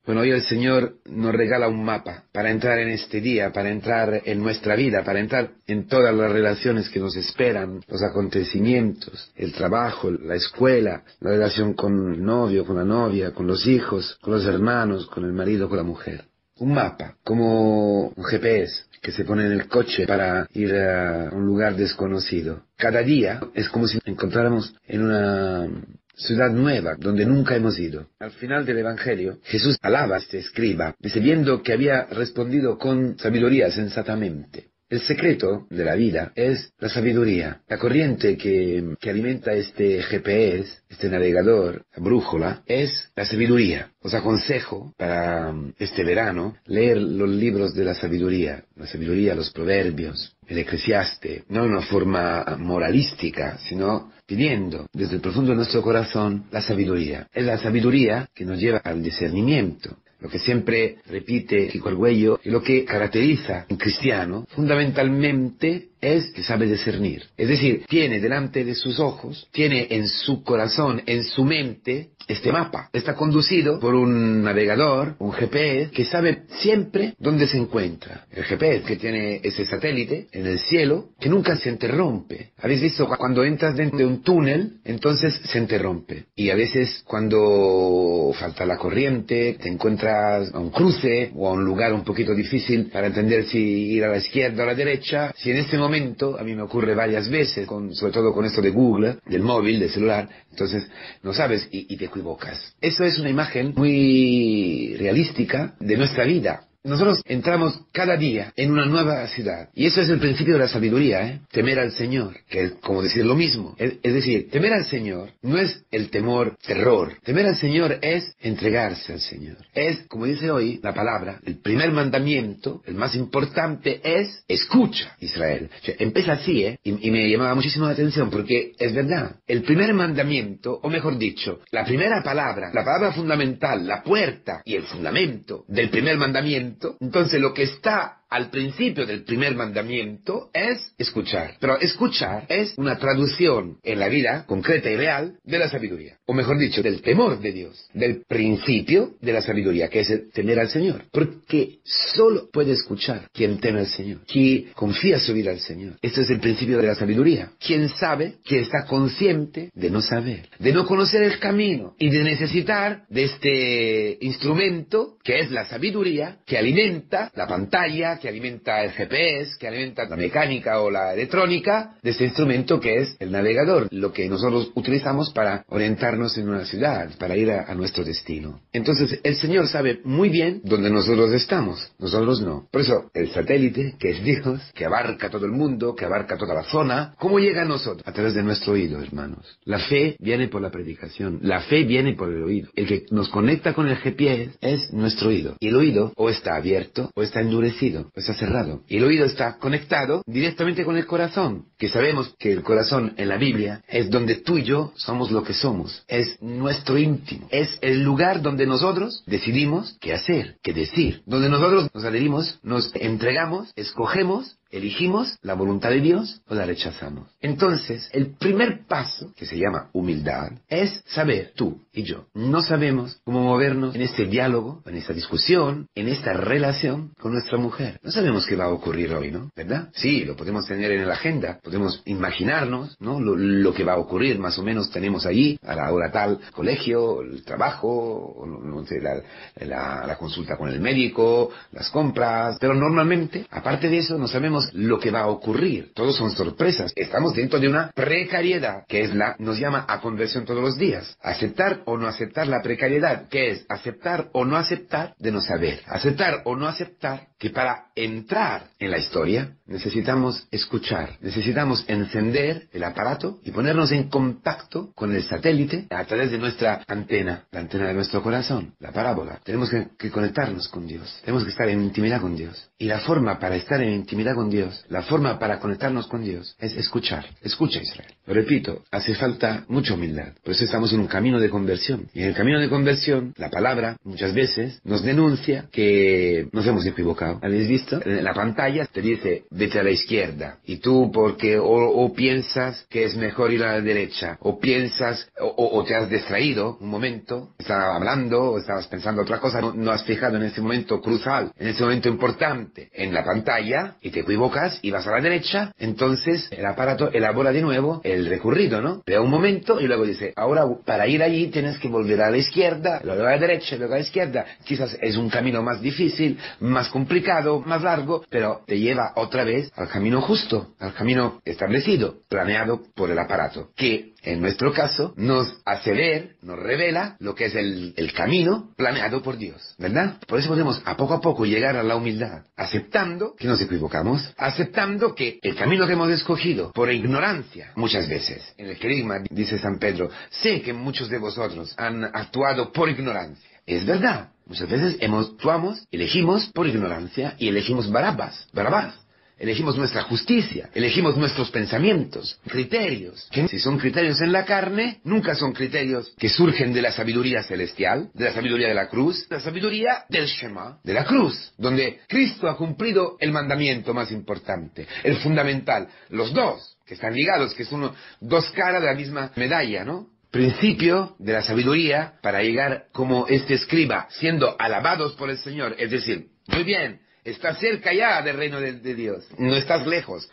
Bueno, hoy el Señor nos regala un mapa para entrar en este día, para entrar en nuestra vida, para entrar en todas las relaciones que nos esperan, los acontecimientos, el trabajo, la escuela, la relación con el novio, con la novia, con los hijos, con los hermanos, con el marido, con la mujer. Un mapa, como un GPS que se pone en el coche para ir a un lugar desconocido. Cada día es como si nos encontráramos en una ciudad nueva, donde nunca hemos ido. Al final del Evangelio, Jesús alaba a este escriba, dice, viendo que había respondido con sabiduría sensatamente. El secreto de la vida es la sabiduría. La corriente que alimenta este GPS, este navegador, la brújula, es la sabiduría. Os aconsejo para este verano leer los libros de la sabiduría, los proverbios, el Eclesiaste, no en una forma moralística, sino pidiendo desde el profundo de nuestro corazón la sabiduría. Es la sabiduría que nos lleva al discernimiento. Lo que siempre repite Kiko Argüello, y lo que caracteriza a un cristiano, fundamentalmente es que sabe discernir. Es decir, tiene delante de sus ojos, tiene en su corazón, en su mente, este mapa. Está conducido por un navegador, un GPS, que sabe siempre dónde se encuentra. El GPS que tiene ese satélite en el cielo, que nunca se interrumpe. ¿Habéis visto cuando entras dentro de un túnel, entonces se interrumpe? Y a veces cuando falta la corriente, te encuentras a un cruce o a un lugar un poquito difícil para entender si ir a la izquierda o a la derecha. Si en este momento, a mí me ocurre varias veces, sobre todo con esto de Google, del móvil, del celular, entonces no sabes y te equivocas. Eso es una imagen muy realística de nuestra vida. Nosotros entramos cada día en una nueva ciudad. Y eso es el principio de la sabiduría, ¿eh? Temer al Señor, que es como decir lo mismo. Es decir, temer al Señor no es el temor, terror. Temer al Señor es entregarse al Señor. Es, como dice hoy la palabra, el primer mandamiento, el más importante es escucha, Israel. O sea, empieza así, ¿eh? Y me llamaba muchísimo la atención porque es verdad. El primer mandamiento, o mejor dicho, la primera palabra, la palabra fundamental, la puerta y el fundamento del primer mandamiento. Entonces lo que está al principio del primer mandamiento es escuchar. Pero escuchar es una traducción en la vida concreta y real de la sabiduría. O mejor dicho, del temor de Dios. Del principio de la sabiduría, que es el temer al Señor. Porque solo puede escuchar quien teme al Señor. Quien confía su vida al Señor. Este es el principio de la sabiduría. Quien sabe, quien está consciente de no saber. De no conocer el camino. Y de necesitar de este instrumento, que es la sabiduría, que alimenta la pantalla, que alimenta el GPS, que alimenta la mecánica o la electrónica de este instrumento que es el navegador, lo que nosotros utilizamos para orientarnos en una ciudad, para ir a nuestro destino. Entonces, el Señor sabe muy bien dónde nosotros estamos, nosotros no. Por eso, el satélite, que es Dios, que abarca todo el mundo, que abarca toda la zona, ¿cómo llega a nosotros? A través de nuestro oído, hermanos. La fe viene por la predicación, la fe viene por el oído. El que nos conecta con el GPS es nuestro oído. Y el oído o está abierto o está endurecido. Está cerrado. Y el oído está conectado directamente con el corazón, que sabemos que el corazón en la Biblia es donde tú y yo somos lo que somos. Es nuestro íntimo. Es el lugar donde nosotros decidimos qué hacer, qué decir. Donde nosotros nos adherimos, nos entregamos, escogemos, elegimos la voluntad de Dios o la rechazamos. Entonces, el primer paso, que se llama humildad, es saber, tú y yo, no sabemos cómo movernos en este diálogo, en esta discusión, en esta relación con nuestra mujer. No sabemos qué va a ocurrir hoy, ¿no? ¿Verdad? Sí, lo podemos tener en la agenda, podemos imaginarnos, ¿no? Lo que va a ocurrir, más o menos tenemos allí, a la hora tal, colegio, el trabajo, o no sé, la consulta con el médico, las compras, pero normalmente, aparte de eso, no sabemos lo que va a ocurrir. Todos son sorpresas. Estamos dentro de una precariedad, que es nos llama a conversión todos los días. Aceptar o no aceptar la precariedad, que es aceptar o no aceptar de no saber. Aceptar o no aceptar que para entrar en la historia necesitamos escuchar, necesitamos encender el aparato y ponernos en contacto con el satélite a través de nuestra antena, la antena de nuestro corazón, la parábola. Tenemos que conectarnos con Dios, tenemos que estar en intimidad con Dios. Y la forma para estar en intimidad con Dios, la forma para conectarnos con Dios es escuchar. Escucha, Israel. Lo repito, hace falta mucha humildad. Por eso estamos en un camino de conversión. Y en el camino de conversión, la palabra muchas veces nos denuncia que nos hemos equivocado. ¿Habéis visto? En la pantalla te dice vete a la izquierda. Y tú porque o piensas que es mejor ir a la derecha, o piensas, o te has distraído un momento, estabas hablando, o estabas pensando otra cosa, no has fijado en ese momento crucial, en ese momento importante en la pantalla, y te equivocas y vas a la derecha, entonces el aparato elabora de nuevo el recorrido, ¿no? Ve un momento y luego dice, ahora para ir allí tienes que volver a la izquierda, luego a la derecha, luego a la izquierda. Quizás es un camino más difícil, más complicado, más largo, pero te lleva otra vez al camino justo, al camino establecido, planeado por el aparato, que en nuestro caso nos hace ver, nos revela lo que es el camino planeado por Dios, ¿verdad? Por eso podemos a poco llegar a la humildad, aceptando que nos equivocamos, aceptando que el camino que hemos escogido por ignorancia, muchas veces, en el querigma dice San Pedro, sé que muchos de vosotros han actuado por ignorancia. Es verdad, muchas veces actuamos, elegimos por ignorancia y elegimos Barabás. Elegimos nuestra justicia, elegimos nuestros pensamientos, criterios, que si son criterios en la carne, nunca son criterios que surgen de la sabiduría celestial, de la sabiduría de la cruz, de la sabiduría del Shema, de la cruz, donde Cristo ha cumplido el mandamiento más importante, el fundamental, los dos, que están ligados, que son dos caras de la misma medalla, ¿no? Principio de la sabiduría para llegar como este escriba, siendo alabados por el Señor, es decir, muy bien, estás cerca ya del reino de Dios, no estás lejos,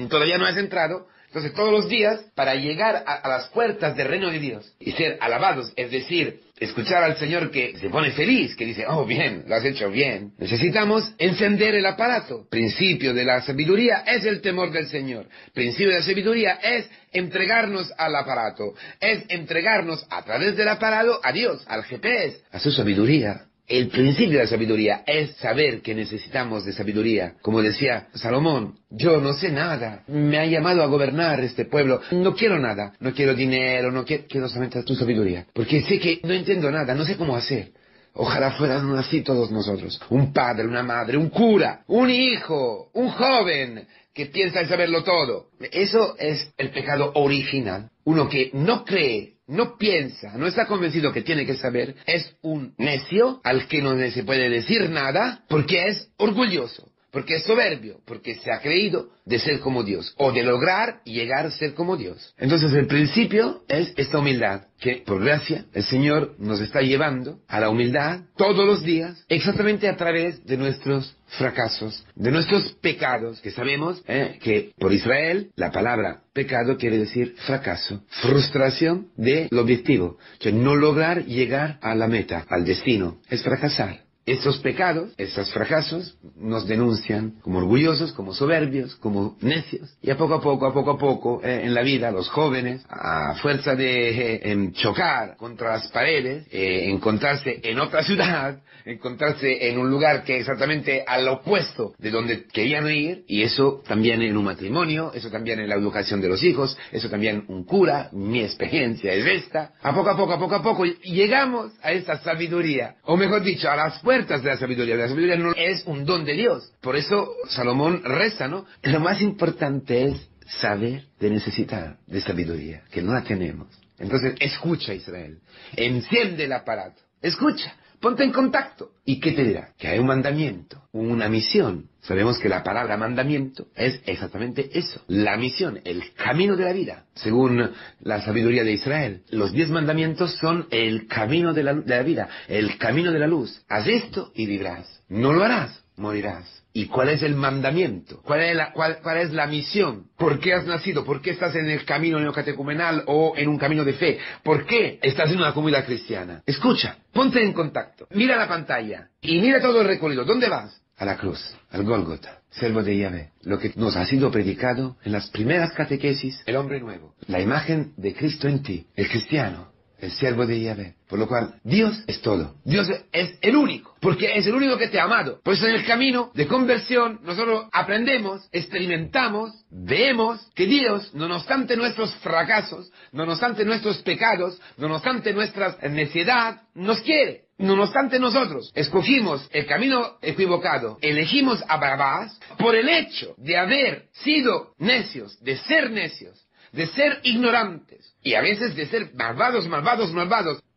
todavía no has entrado, entonces todos los días para llegar a las puertas del reino de Dios y ser alabados, es decir, escuchar al Señor que se pone feliz, que dice, oh bien, lo has hecho bien, necesitamos encender el aparato. Principio de la sabiduría es el temor del Señor, principio de la sabiduría es entregarnos al aparato, es entregarnos a través del aparato a Dios, al GPS, a su sabiduría. El principio de la sabiduría es saber que necesitamos de sabiduría. Como decía Salomón, yo no sé nada, me ha llamado a gobernar este pueblo, no quiero nada, no quiero dinero, no quiero solamente tu sabiduría, porque sé que no entiendo nada, no sé cómo hacer. Ojalá fueran así todos nosotros, un padre, una madre, un cura, un hijo, un joven que piensa en saberlo todo. Eso es el pecado original. Uno que no cree, no piensa, no está convencido que tiene que saber, es un necio al que no se puede decir nada porque es orgulloso, porque es soberbio, porque se ha creído de ser como Dios, o de lograr llegar a ser como Dios. Entonces el principio es esta humildad, que por gracia el Señor nos está llevando a la humildad todos los días, exactamente a través de nuestros fracasos, de nuestros pecados, que sabemos que por Israel la palabra pecado quiere decir fracaso, frustración del objetivo, que no lograr llegar a la meta, al destino, es fracasar. Estos pecados, estos fracasos, nos denuncian como orgullosos, como soberbios, como necios. Y a poco, en la vida, los jóvenes, a fuerza de chocar contra las paredes, encontrarse en otra ciudad, encontrarse en un lugar que es exactamente al opuesto de donde querían ir, y eso también en un matrimonio, eso también en la educación de los hijos, eso también un cura, mi experiencia es esta. A poco, llegamos a esta sabiduría, o mejor dicho, a las puertas de la sabiduría. La sabiduría no es un don de Dios. Por eso Salomón reza, ¿no? Lo más importante es saber de necesitar de sabiduría, que no la tenemos. Entonces, escucha, Israel. Enciende el aparato. Escucha. Ponte en contacto. ¿Y qué te dirá? Que hay un mandamiento, una misión. Sabemos que la palabra mandamiento es exactamente eso. La misión, el camino de la vida. Según la sabiduría de Israel, los 10 mandamientos son el camino de la vida, el camino de la luz. Haz esto y vivirás. No lo harás, morirás. ¿Y cuál es el mandamiento? ¿Cuál es la misión? ¿Por qué has nacido? ¿Por qué estás en el camino neocatecumenal o en un camino de fe? ¿Por qué estás en una comunidad cristiana? Escucha, ponte en contacto, mira la pantalla y mira todo el recorrido. ¿Dónde vas? A la cruz, al Gólgota, siervo de Yahvé. Lo que nos ha sido predicado en las primeras catequesis, el hombre nuevo, la imagen de Cristo en ti, el cristiano, el siervo de Yahvé. Por lo cual, Dios es todo. Dios es el único, porque es el único que te ha amado. Por eso en el camino de conversión, nosotros aprendemos, experimentamos, vemos que Dios, no obstante nuestros fracasos, no obstante nuestros pecados, no obstante nuestra necedad, nos quiere. No obstante nosotros escogimos el camino equivocado, elegimos a Barabás por el hecho de haber sido necios, de ser ignorantes, y a veces de ser malvados,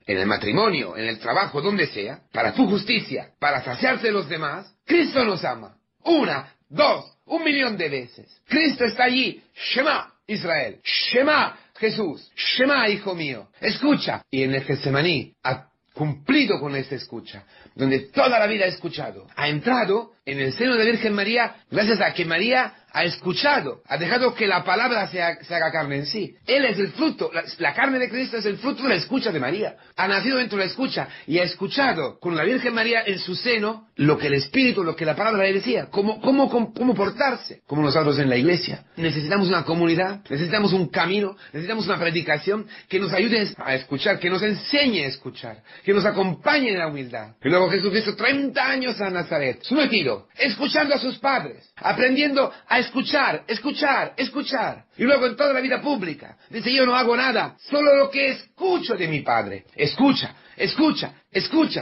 en el matrimonio, en el trabajo, donde sea, para tu justicia, para saciarse de los demás. Cristo nos ama. 1, 2, 1.000.000 de veces. Cristo está allí. Shema, Israel. Shema, Jesús. Shema, hijo mío. Escucha. Y en el Getsemaní ha cumplido con esta escucha, donde toda la vida ha escuchado. Ha entrado en el seno de la Virgen María gracias a que María ha escuchado, ha dejado que la palabra se haga carne en sí. Él es el fruto, la carne de Cristo es el fruto de la escucha de María. Ha nacido dentro de la escucha y ha escuchado con la Virgen María en su seno lo que el Espíritu, lo que la palabra le decía, cómo portarse. Como nosotros en la iglesia. Necesitamos una comunidad, necesitamos un camino, necesitamos una predicación que nos ayude a escuchar, que nos enseñe a escuchar, que nos acompañe en la humildad. Y luego Jesucristo 30 años a Nazaret, sometido, escuchando a sus padres, aprendiendo a escuchar. Y luego en toda la vida pública, dice, yo no hago nada, solo lo que escucho de mi Padre. Escucha,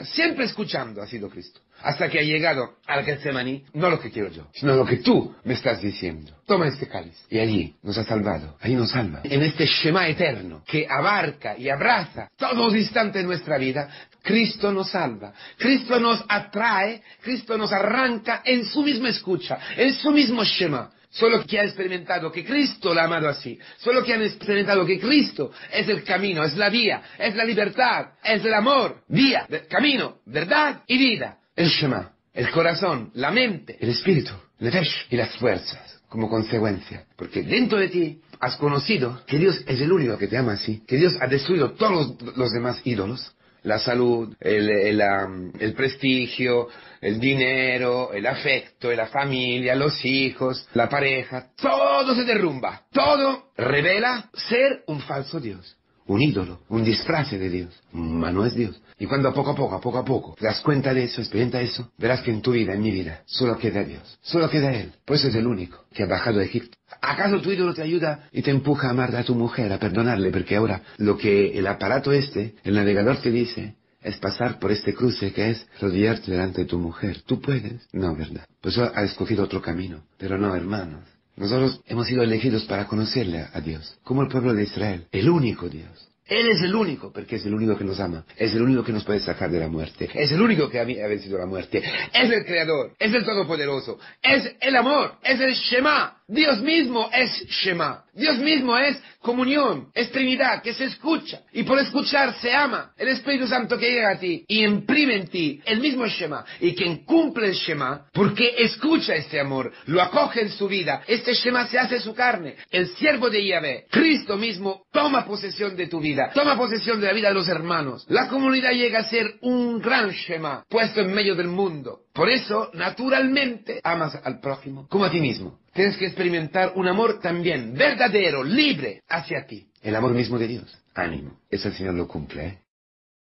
siempre escuchando ha sido Cristo. Hasta que ha llegado al Getsemaní, no lo que quiero yo, sino lo que tú me estás diciendo. Toma este cáliz. Y allí nos ha salvado, allí nos salva. En este Shema eterno, que abarca y abraza todos los instantes de nuestra vida, Cristo nos salva, Cristo nos atrae, Cristo nos arranca en su misma escucha, en su mismo Shema. Solo que ha experimentado que Cristo la ha amado así, solo que han experimentado que Cristo es el camino, es la vía, es la libertad, es el amor, vía, camino, verdad y vida. El Shema, el corazón, la mente, el espíritu, Nefesh y las fuerzas, como consecuencia. Porque dentro de ti has conocido que Dios es el único que te ama así, que Dios ha destruido todos los demás ídolos. La salud, el prestigio, el dinero, el afecto, la familia, los hijos, la pareja, todo se derrumba. Todo revela ser un falso Dios, un ídolo, un disfraz de Dios, mas no es Dios. Y cuando poco a poco te das cuenta de eso, experimenta eso, verás que en tu vida, en mi vida, solo queda Dios, solo queda Él. Por eso es el único que ha bajado de Egipto. ¿Acaso tu ídolo te ayuda y te empuja a amar a tu mujer, a perdonarle? Porque ahora lo que el aparato el navegador te dice, es pasar por este cruce que es rodearte delante de tu mujer. ¿Tú puedes? No, ¿verdad? Pues ha escogido otro camino. Pero no, hermanos. Nosotros hemos sido elegidos para conocerle a Dios, como el pueblo de Israel, el único Dios. Él es el único, porque es el único que nos ama, es el único que nos puede sacar de la muerte, es el único que ha vencido la muerte, es el Creador, es el Todopoderoso, es el amor, es el Shema. Dios mismo es Shema. Dios mismo es comunión, es Trinidad, que se escucha. Y por escuchar se ama. El Espíritu Santo que llega a ti y imprime en ti el mismo Shema. Y quien cumple el Shema, porque escucha este amor, lo acoge en su vida, este Shema se hace su carne. El siervo de Yahvé, Cristo mismo, toma posesión de tu vida, toma posesión de la vida de los hermanos. La comunidad llega a ser un gran Shema, puesto en medio del mundo. Por eso, naturalmente, amas al prójimo como a ti mismo. Tienes que experimentar un amor también verdadero, libre, hacia ti. El amor mismo de Dios. Ánimo. Eso el Señor lo cumple, ¿eh?